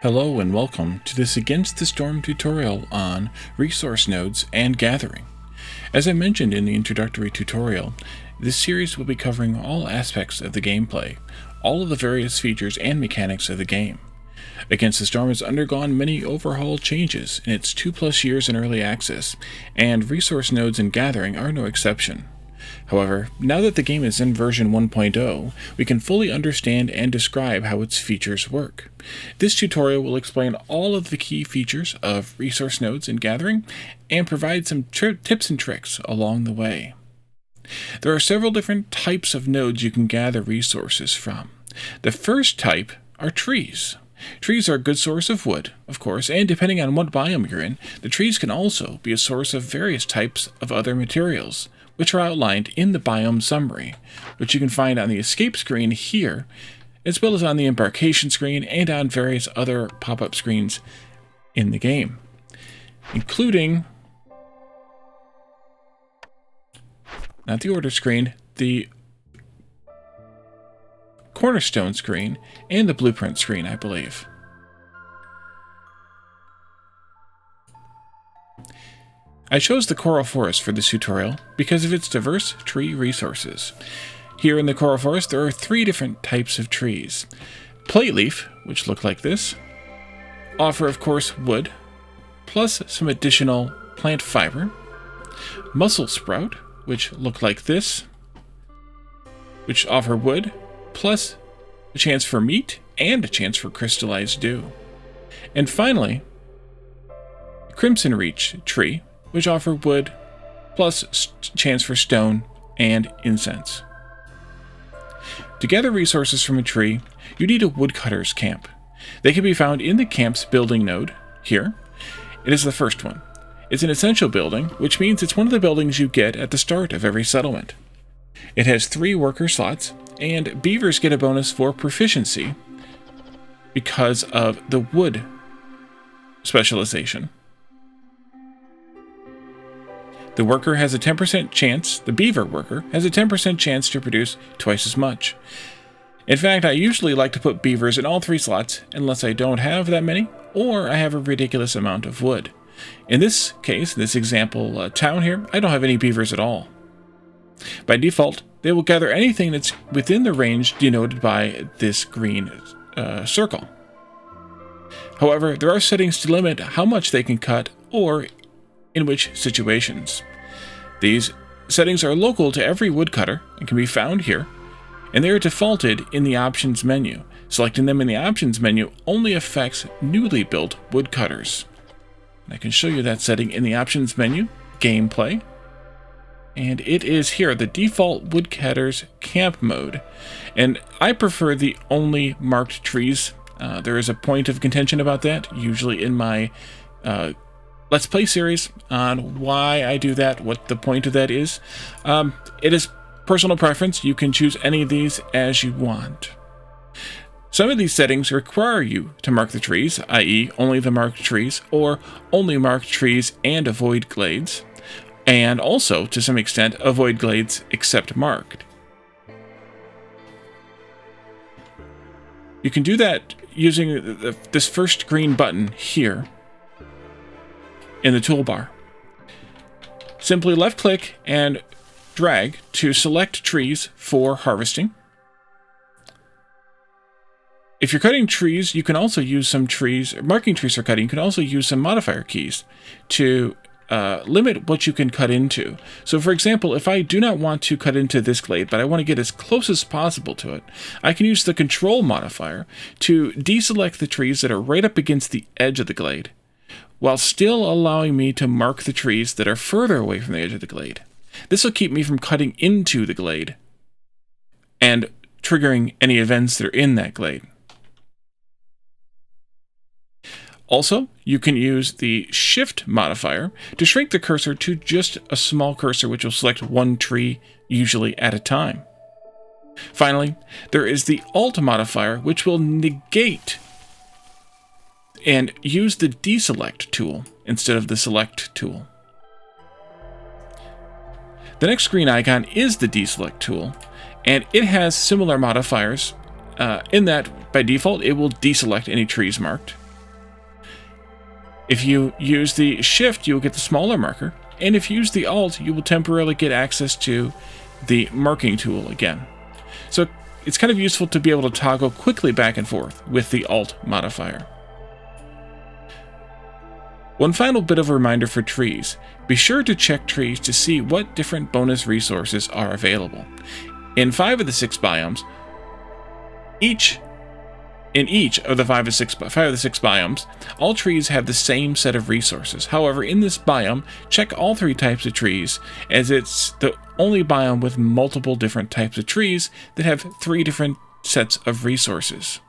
Hello and welcome to this Against the Storm tutorial on resource nodes and gathering. As I mentioned in the introductory tutorial, this series will be covering all aspects of the gameplay, all of the various features and mechanics of the game. Against the Storm has undergone many overhaul changes in its 2+ years in early access, and resource nodes and gathering are no exception. However, now that the game is in version 1.0, we can fully understand and describe how its features work. This tutorial will explain all of the key features of resource nodes and gathering, and provide some tips and tricks along the way. There are several different types of nodes you can gather resources from. The first type are trees. Trees are a good source of wood, of course, and depending on what biome you're in, the trees can also be a source of various types of other materials, which are outlined in the biome summary, which you can find on the escape screen here, as well as on the embarkation screen and on various other pop-up screens in the game, including, not the order screen, the cornerstone screen, and the blueprint screen, I believe. I chose the Coral Forest for this tutorial because of its diverse tree resources. Here in the Coral Forest, there are 3 different types of trees. Plate leaf, which look like this, offer, of course, wood, plus some additional plant fiber. Mussel sprout, which look like this, which offer wood, plus a chance for meat and a chance for crystallized dew. And finally, Crimson Reach tree, which offer wood, plus chance for stone and incense. To gather resources from a tree, you need a woodcutter's camp. They can be found in the camp's building node, here. It is the first one. It's an essential building, which means it's one of the buildings you get at the start of every settlement. It has 3 worker slots, and beavers get a bonus for proficiency because of the wood specialization. The worker has a 10% chance, the beaver worker has a 10% chance to produce twice as much. In fact, I usually like to put beavers in all 3 slots unless I don't have that many, or I have a ridiculous amount of wood. In this case, this example town here, I don't have any beavers at all. By default, they will gather anything that's within the range denoted by this green circle. However, there are settings to limit how much they can cut or in which situations. These settings are local to every woodcutter and can be found here, and they are defaulted in the options menu. Selecting them in the options menu only affects newly built woodcutters. I can show you that setting in the options menu, gameplay, and it is here, the default woodcutter's camp mode, and I prefer the only marked trees. There is a point of contention about that, usually in my Let's Play series, on why I do that, what the point of that is. It is personal preference. You can choose any of these as you want. Some of these settings require you to mark the trees, i.e. only the marked trees, or only marked trees and avoid glades, and also, to some extent, avoid glades except marked. You can do that using this first green button here in the toolbar. Simply left-click and drag to select trees for harvesting. If you're cutting trees, you can also use some trees, marking trees for cutting, you can also use some modifier keys to limit what you can cut into. So for example, if I do not want to cut into this glade, but I want to get as close as possible to it, I can use the control modifier to deselect the trees that are right up against the edge of the glade, while still allowing me to mark the trees that are further away from the edge of the glade. This will keep me from cutting into the glade and triggering any events that are in that glade. Also, you can use the Shift modifier to shrink the cursor to just a small cursor, which will select one tree, usually at a time. Finally, there is the Alt modifier, which will negate and use the deselect tool instead of the select tool. The next green icon is the deselect tool, and it has similar modifiers in that by default it will deselect any trees marked. If you use the Shift, you will get the smaller marker, and if you use the Alt, you will temporarily get access to the marking tool again. So it's kind of useful to be able to toggle quickly back and forth with the Alt modifier. One final bit of a reminder for trees. Be sure to check trees to see what different bonus resources are available. In 5 of the 6 biomes, in each of the 5 of the 6 biomes, all trees have the same set of resources. However, in this biome, check all 3 types of trees, as it's the only biome with multiple different types of trees that have 3 different sets of resources.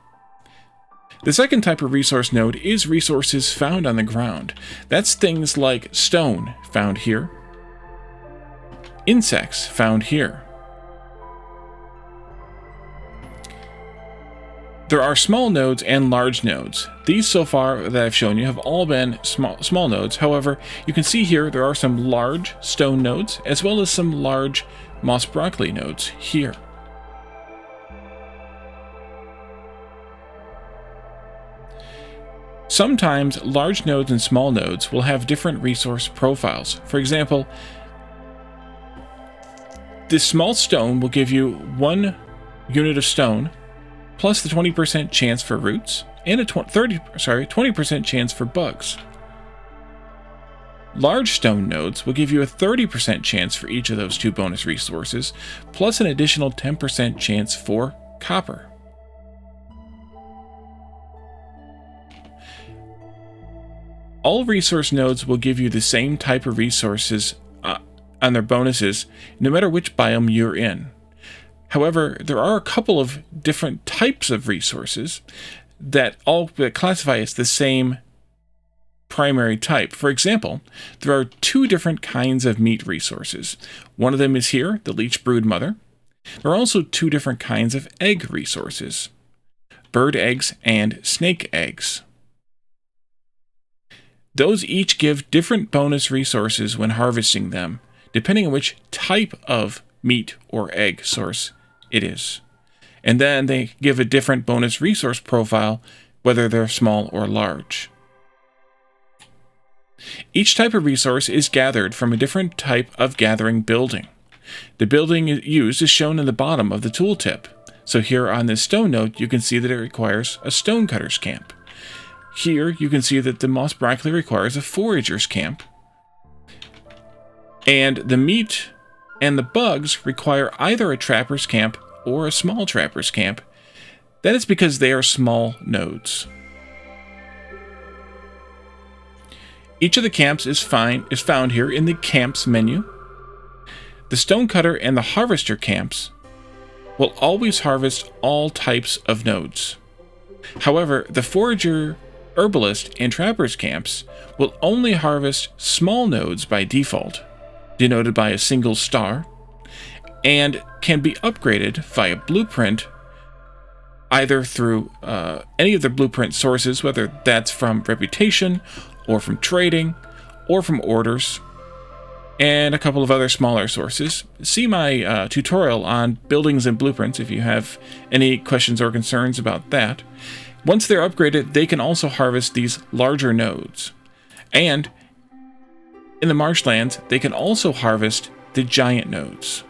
The second type of resource node is resources found on the ground. That's things like stone, found here, insects, found here. There are small nodes and large nodes. These so far that I've shown you have all been small nodes. However, you can see here there are some large stone nodes as well as some large moss broccoli nodes here. Sometimes large nodes and small nodes will have different resource profiles. For example, this small stone will give you 1 unit of stone plus the 20% chance for roots and a 20% chance for bugs. Large stone nodes will give you a 30% chance for each of those 2 bonus resources, plus an additional 10% chance for copper. All resource nodes will give you the same type of resources on their bonuses, no matter which biome you're in. However, there are a couple of different types of resources that all classify as the same primary type. For example, there are 2 different kinds of meat resources. One of them is here, the leech brood mother. There are also 2 different kinds of egg resources, bird eggs and snake eggs. Those each give different bonus resources when harvesting them, depending on which type of meat or egg source it is. And then they give a different bonus resource profile, whether they're small or large. Each type of resource is gathered from a different type of gathering building. The building used is shown in the bottom of the tooltip. So here on this stone node, you can see that it requires a stonecutter's camp. Here you can see that the moss broccoli requires a forager's camp. And the meat and the bugs require either a trapper's camp or a small trapper's camp. That is because they are small nodes. Each of the camps is found here in the camps menu. The stonecutter and the harvester camps will always harvest all types of nodes. However, the forager, herbalist, and trapper's camps will only harvest small nodes by default, denoted by a single star, and can be upgraded via blueprint either through any of the blueprint sources, whether that's from reputation or from trading or from orders, and a couple of other smaller sources. See my tutorial on buildings and blueprints if you have any questions or concerns about that. Once they're upgraded, they can also harvest these larger nodes. And in the marshlands, they can also harvest the giant nodes.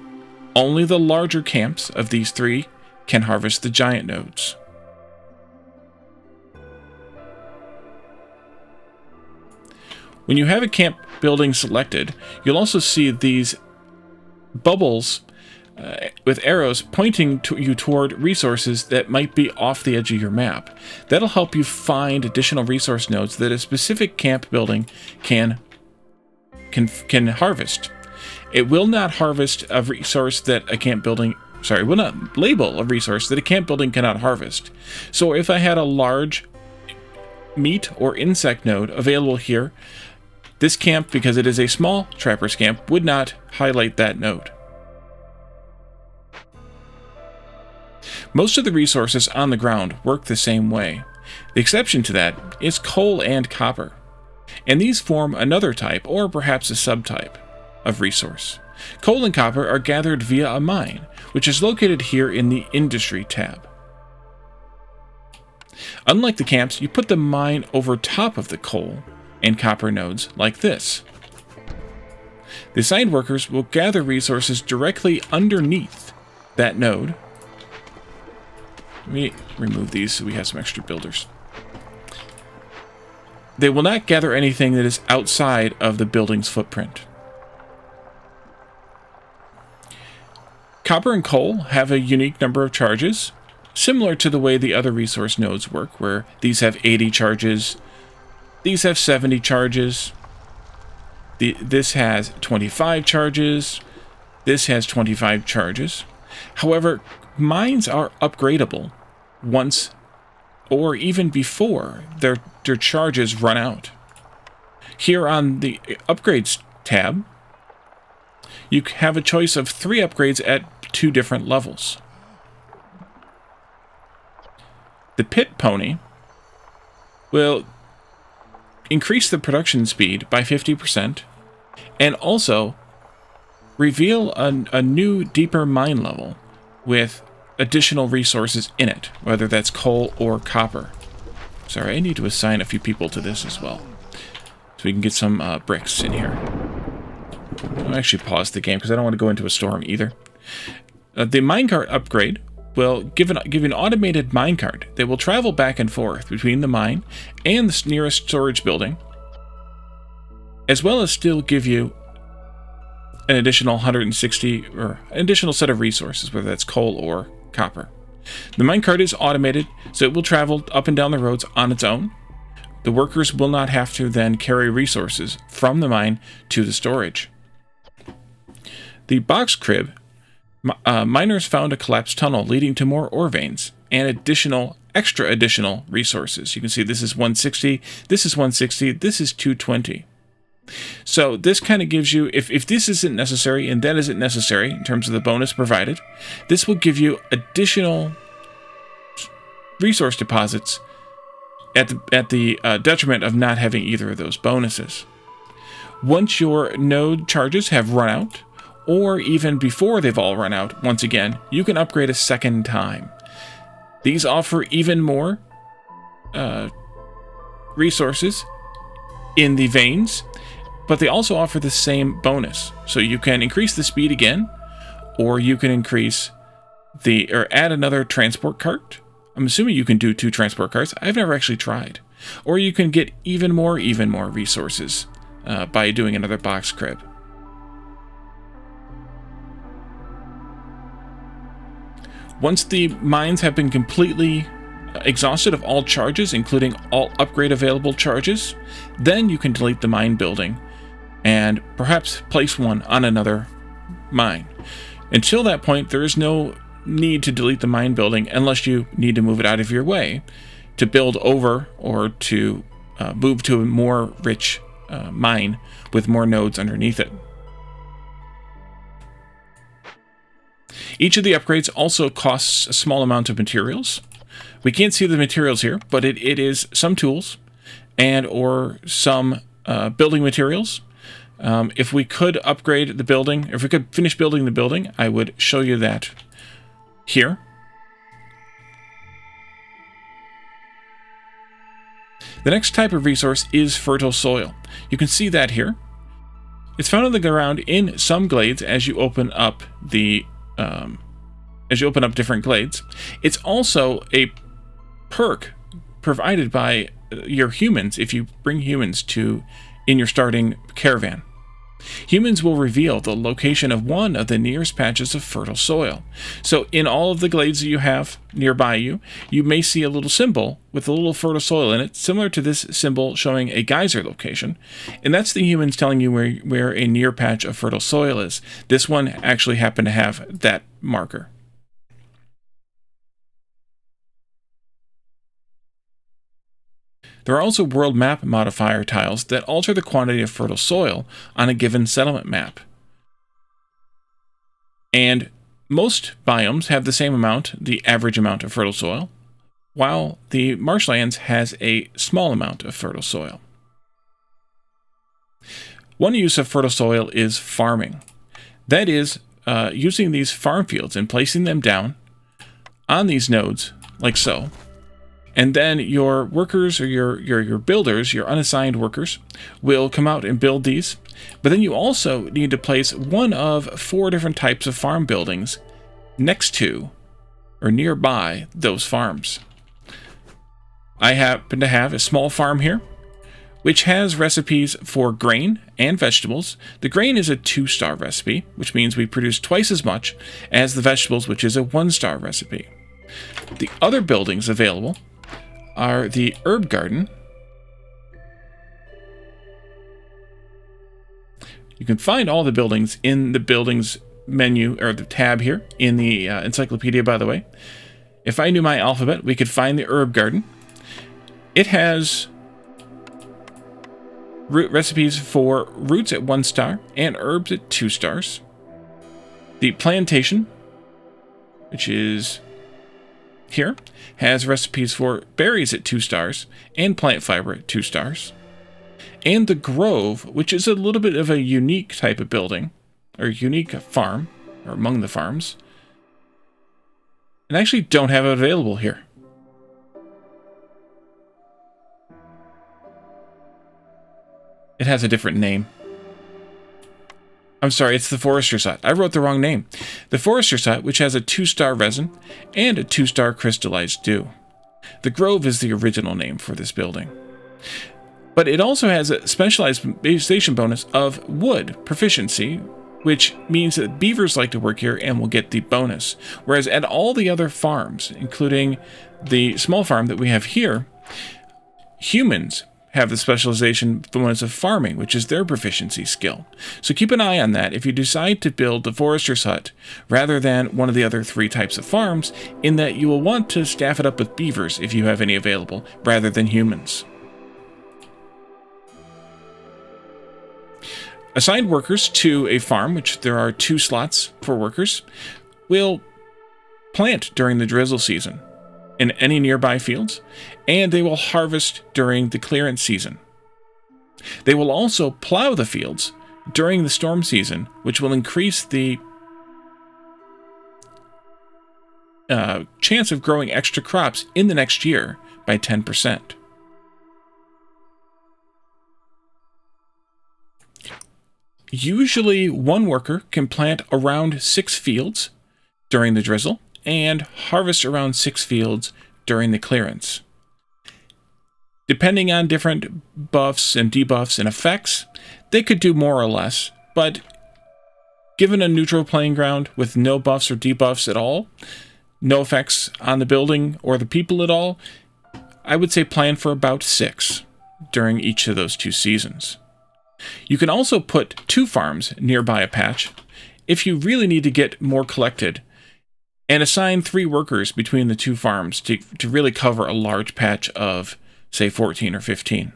Only the larger camps of these 3 can harvest the giant nodes. When you have a camp building selected, you'll also see these bubbles with arrows pointing you toward resources that might be off the edge of your map. That'll help you find additional resource nodes that a specific camp building can harvest. It will not harvest a resource that a camp building, it will not label a resource that a camp building cannot harvest. So if I had a large meat or insect node available here, this camp, because it is a small trapper's camp, would not highlight that node. Most of the resources on the ground work the same way. The exception to that is coal and copper, and these form another type, or perhaps a subtype, of resource. Coal and copper are gathered via a mine, which is located here in the Industry tab. Unlike the camps, you put the mine over top of the coal, and copper nodes like this. The side workers will gather resources directly underneath that node. Let me remove these so we have some extra builders. They will not gather anything that is outside of the building's footprint. Copper and coal have a unique number of charges, similar to the way the other resource nodes work, where these have 80 charges, these have 70 charges, this has 25 charges, this has 25 charges. However, mines are upgradable once or even before their charges run out. Here on the Upgrades tab, you have a choice of 3 upgrades at 2 different levels. The Pit Pony will increase the production speed by 50% and also reveal a new, deeper mine level with additional resources in it, whether that's coal or copper. Sorry, I need to assign a few people to this as well, so we can get some bricks in here. I'll actually pause the game because I don't want to go into a storm either. The minecart upgrade will give an automated minecart that will travel back and forth between the mine and the nearest storage building, as well as still give you an additional 160 or an additional set of resources, whether that's coal or copper. The minecart is automated, so it will travel up and down the roads on its own. The workers will not have to then carry resources from the mine to the storage. The box crib, miners found a collapsed tunnel leading to more ore veins and extra additional resources. You can see this is 160, this is 160, this is 220. So this kind of gives you, if this isn't necessary and that isn't necessary in terms of the bonus provided, this will give you additional resource deposits at the detriment of not having either of those bonuses. Once your node charges have run out, or even before they've all run out, once again, you can upgrade a second time. These offer even more resources in the veins, but they also offer the same bonus. So you can increase the speed again, or you can add another transport cart. I'm assuming you can do 2 transport carts. I've never actually tried. Or you can get even more resources by doing another box crib. Once the mines have been completely exhausted of all charges, including all upgrade available charges, then you can delete the mine building and perhaps place one on another mine. Until that point, there is no need to delete the mine building unless you need to move it out of your way to build over or to move to a more rich mine with more nodes underneath it. Each of the upgrades also costs a small amount of materials. We can't see the materials here, but it is some tools and or some building materials. If we could upgrade the building, if we could finish building the building, I would show you that here. The next type of resource is fertile soil. You can see that here. It's found on the ground in some glades as you open up different glades. It's also a perk provided by your humans if you bring humans in your starting caravan. Humans will reveal the location of one of the nearest patches of fertile soil. So in all of the glades that you have nearby you may see a little symbol with a little fertile soil in it, similar to this symbol showing a geyser location. And that's the humans telling you where a near patch of fertile soil is. This one actually happened to have that marker. There are also world map modifier tiles that alter the quantity of fertile soil on a given settlement map. And most biomes have the same amount, the average amount of fertile soil, while the marshlands has a small amount of fertile soil. One use of fertile soil is farming. That is, using these farm fields and placing them down on these nodes, like so, And then your workers or your builders, your unassigned workers, will come out and build these. But then you also need to place one of 4 different types of farm buildings next to or nearby those farms. I happen to have a small farm here, which has recipes for grain and vegetables. The grain is a 2-star recipe, which means we produce twice as much as the vegetables, which is a 1-star recipe. The other buildings available are the herb garden. You can find all the buildings in the buildings menu, or the tab here in the encyclopedia, by the way. If I knew my alphabet, we could find the herb garden. It has recipes for roots at 1 star and herbs at 2 stars. The plantation, which is here, has recipes for berries at 2 stars and plant fiber at 2 stars. And the grove, which is a little bit of a unique type of building, or unique farm, or among the farms, and I actually don't have it available here. It has a different name. I'm sorry, it's the Forester's Hut. I wrote the wrong name. The Forester's Hut, which has a 2-star resin and a 2-star crystallized dew. The Grove is the original name for this building. But it also has a specialization bonus of wood proficiency, which means that beavers like to work here and will get the bonus. Whereas at all the other farms, including the small farm that we have here, humans have the specialization bonus of farming, which is their proficiency skill. So keep an eye on that if you decide to build the Forester's Hut rather than one of the other 3 types of farms, in that you will want to staff it up with beavers if you have any available, rather than humans. Assigned workers to a farm, which there are 2 slots for workers, will plant during the drizzle season in any nearby fields, and they will harvest during the clearance season. They will also plow the fields during the storm season, which will increase the chance of growing extra crops in the next year by 10%. Usually, one worker can plant around 6 fields during the drizzle and harvest around 6 fields during the clearance. Depending on different buffs and debuffs and effects, they could do more or less, but given a neutral playing ground with no buffs or debuffs at all, no effects on the building or the people at all, I would say plan for about 6 during each of those 2 seasons. You can also put 2 farms nearby a patch if you really need to get more collected, and assign 3 workers between the 2 farms to really cover a large patch of, say, 14 or 15.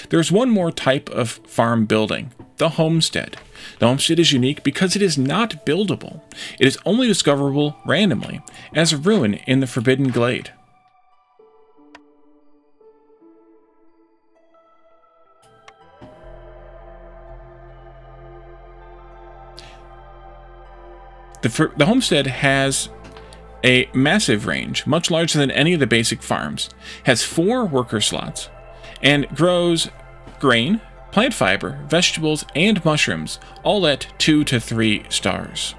There's one more type of farm building, the homestead. The homestead is unique because it is not buildable. It is only discoverable randomly as a ruin in the Forbidden Glade. The homestead has a massive range, much larger than any of the basic farms, has 4 worker slots, and grows grain, plant fiber, vegetables, and mushrooms, all at 2 to 3 stars.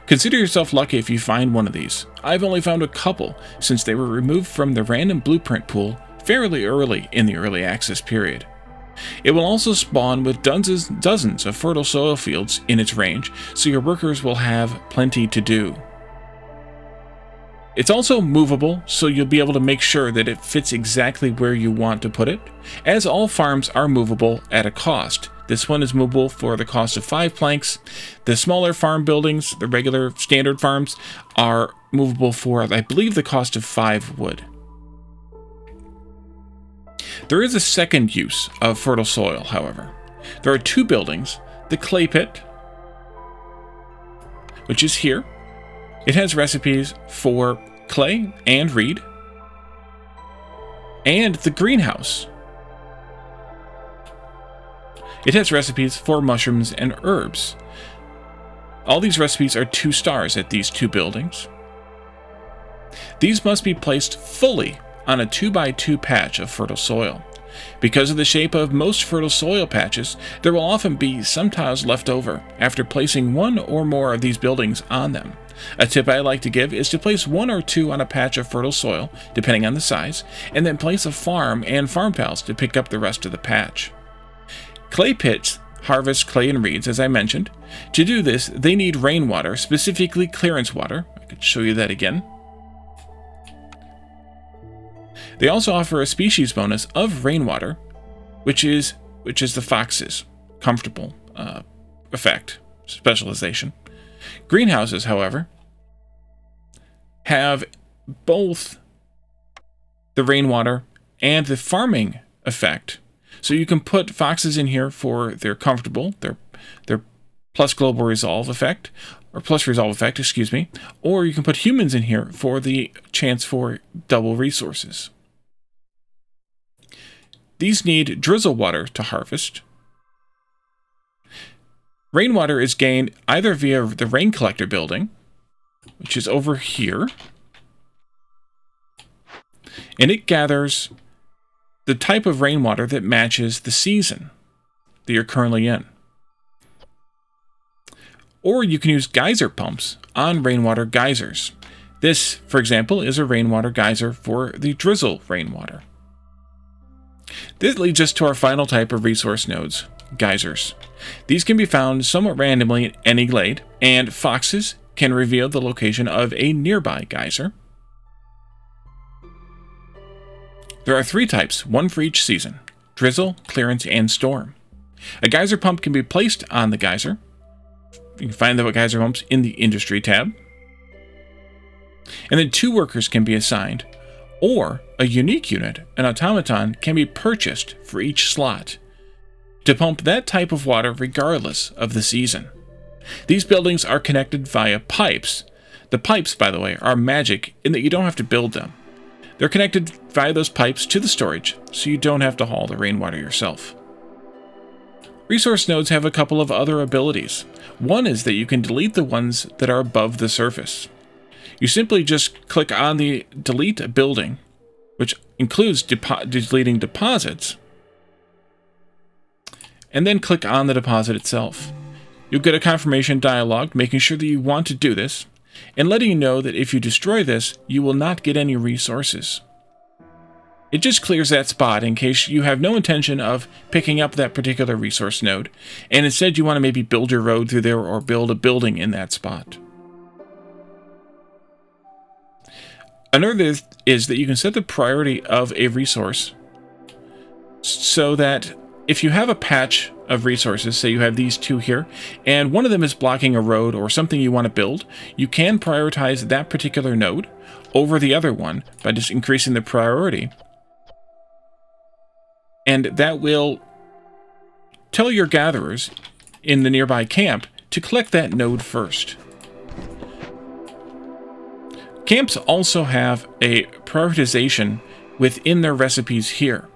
Consider yourself lucky if you find one of these. I've only found a couple, since they were removed from the random blueprint pool fairly early in the early access period. It will also spawn with dozens of fertile soil fields in its range, so your workers will have plenty to do. It's also movable, so you'll be able to make sure that it fits exactly where you want to put it, as all farms are movable at a cost. This one is movable for the cost of 5 planks. The smaller farm buildings, the regular standard farms, are movable for, I believe, the cost of 5 wood. There is a second use of fertile soil, however. There are 2 buildings. The clay pit, which is here. It has recipes for clay and reed. And the greenhouse. It has recipes for mushrooms and herbs. All these recipes are 2 stars at these 2 buildings. These must be placed fully on a 2x2 patch of fertile soil. Because of the shape of most fertile soil patches, there will often be some tiles left over after placing one or more of these buildings on them. A tip I like to give is to place one or two on a patch of fertile soil, depending on the size, and then place a farm and farm tiles to pick up the rest of the patch. Clay pits harvest clay and reeds, as I mentioned. To do this, they need rainwater, specifically clearance water. I could show you that again. They also offer a species bonus of rainwater, which is the fox's comfortable effect, specialization. Greenhouses, however, have both the rainwater and the farming effect. So you can put foxes in here for their comfortable, their plus global resolve effect, or plus resolve effect, excuse me, or you can put humans in here for the chance for double resources. These need drizzle water to harvest. Rainwater is gained either via the rain collector building, which is over here, and it gathers the type of rainwater that matches the season that you're currently in. Or you can use geyser pumps on rainwater geysers. This, for example, is a rainwater geyser for the drizzle rainwater. This leads us to our final type of resource nodes, geysers. These can be found somewhat randomly in any glade, and foxes can reveal the location of a nearby geyser. There are three types, one for each season: drizzle, clearance, and storm. A geyser pump can be placed on the geyser. You can find the geyser pumps in the industry tab. And then 2 workers can be assigned, or a unique unit, an automaton, can be purchased for each slot to pump that type of water regardless of the season. These buildings are connected via pipes. The pipes, by the way, are magic in that you don't have to build them. They're connected via those pipes to the storage, so you don't have to haul the rainwater yourself. Resource nodes have a couple of other abilities. One is that you can delete the ones that are above the surface. You simply just click on the delete a building, which includes deleting deposits, and then click on the deposit itself. You'll get a confirmation dialog making sure that you want to do this, and letting you know that if you destroy this, you will not get any resources. It just clears that spot in case you have no intention of picking up that particular resource node, and instead you want to maybe build your road through there or build a building in that spot. Another is that you can set the priority of a resource so that if you have a patch of resources, say you have these 2 here, and one of them is blocking a road or something you want to build, you can prioritize that particular node over the other one by just increasing the priority. And that will tell your gatherers in the nearby camp to collect that node first. Camps also have a prioritization within their recipes here.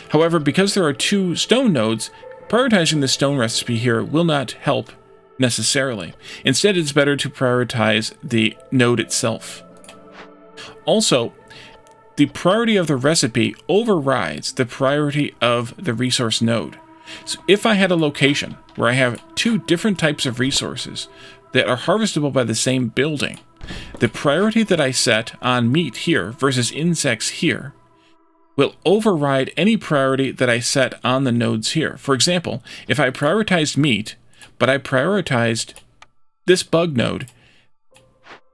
However, because there are 2 stone nodes, prioritizing the stone recipe here will not help necessarily. Instead, it's better to prioritize the node itself. Also, the priority of the recipe overrides the priority of the resource node. So if I had a location where I have 2 different types of resources that are harvestable by the same building, the priority that I set on meat here versus insects here will override any priority that I set on the nodes here. For example, if I prioritized meat, but I prioritized this bug node,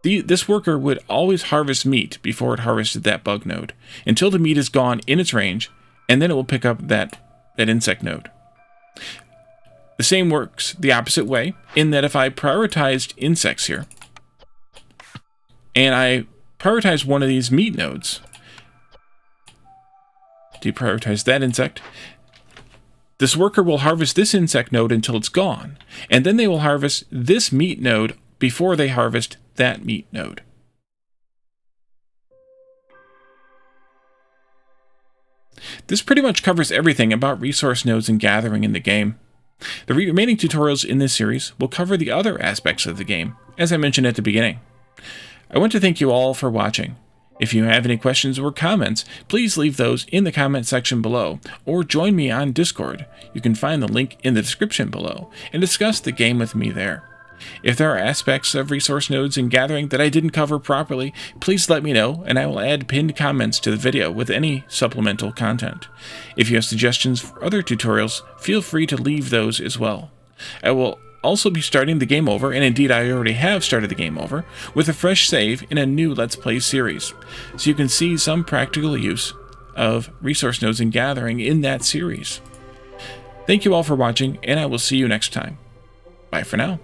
this worker would always harvest meat before it harvested that bug node, until the meat is gone in its range, and then it will pick up that insect node. The same works the opposite way, in that if I prioritized insects here, and I prioritize one of these meat nodes, deprioritize that insect, this worker will harvest this insect node until it's gone, and then they will harvest this meat node before they harvest that meat node. This pretty much covers everything about resource nodes and gathering in the game. The remaining tutorials in this series will cover the other aspects of the game, as I mentioned at the beginning. I want to thank you all for watching. If you have any questions or comments, please leave those in the comment section below, or join me on Discord. You can find the link in the description below, and discuss the game with me there. If there are aspects of resource nodes and gathering that I didn't cover properly, please let me know, and I will add pinned comments to the video with any supplemental content. If you have suggestions for other tutorials, feel free to leave those as well. I will also be starting the game over, and indeed I already have started the game over, with a fresh save in a new Let's Play series, so you can see some practical use of resource nodes and gathering in that series. Thank you all for watching, and I will see you next time. Bye for now.